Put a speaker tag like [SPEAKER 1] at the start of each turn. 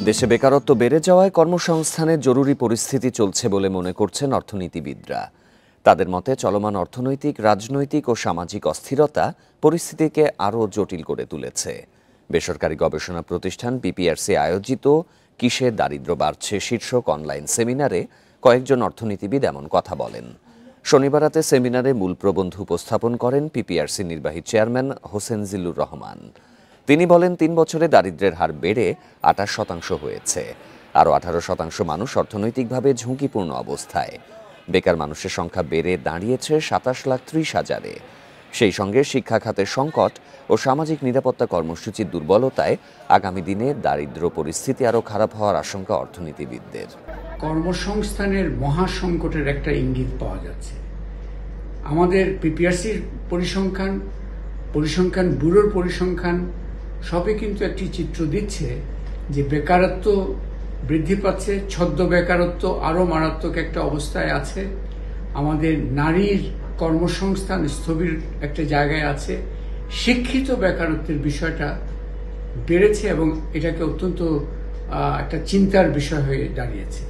[SPEAKER 1] দেশে বেকারত্ব বেড়ে যাওয়ায় কর্মসংস্থানের জরুরি পরিস্থিতি চলছে বলে মনে করছেন অর্থনীতিবিদরা। তাদের মতে চলমান অর্থনৈতিক, রাজনৈতিক ও সামাজিক অস্থিরতা পরিস্থিতিকে আরও জটিল করে তুলেছে। বেসরকারি গবেষণা প্রতিষ্ঠান পিপিআরসি আয়োজিত কিসে দারিদ্র্য বাড়ছে শীর্ষক অনলাইন সেমিনারে কয়েকজন অর্থনীতিবিদ এমন কথা বলেন। শনিবার রাতে সেমিনারে মূল প্রবন্ধ উপস্থাপন করেন পিপিআরসি নির্বাহী চেয়ারম্যান হোসেন জিল্লুর রহমান। তিনি বলেন, ৩ বছরে দারিদ্র্যের হার বেড়ে ২৮% হয়েছে। আরও 18% মানুষ অর্থনৈতিকভাবে ঝুঁকিপূর্ণ অবস্থায়। বেকার মানুষের সংখ্যা বেড়ে দাঁড়িয়েছে ২৭,৩০,০০০-এ। সেই সঙ্গে শিক্ষা খাতের সংকট ও সামাজিক নিরাপত্তা কর্মসূচির দুর্বলতায় আগামী দিনে দারিদ্র্য পরিস্থিতি আরও খারাপ হওয়ার আশঙ্কা অর্থনীতিবিদদের।
[SPEAKER 2] কর্মসংস্থানের মহাসংকটের একটা ইঙ্গিত পাওয়া যাচ্ছে। আমাদের পিপিআরসির পরিসংখ্যান ব্যুরোর পরিসংখ্যান সবই কিন্তু একটি চিত্র দিচ্ছে যে বেকারত্ব বৃদ্ধি পাচ্ছে, ছদ্ম বেকারত্ব আরও মারাত্মক একটা অবস্থায় আছে। আমাদের নারীর কর্মসংস্থান স্থবির একটা জায়গায় আছে। শিক্ষিত বেকারত্বের বিষয়টা বেড়েছে এবং এটাকে অত্যন্ত একটা চিন্তার বিষয় হয়ে দাঁড়িয়েছে।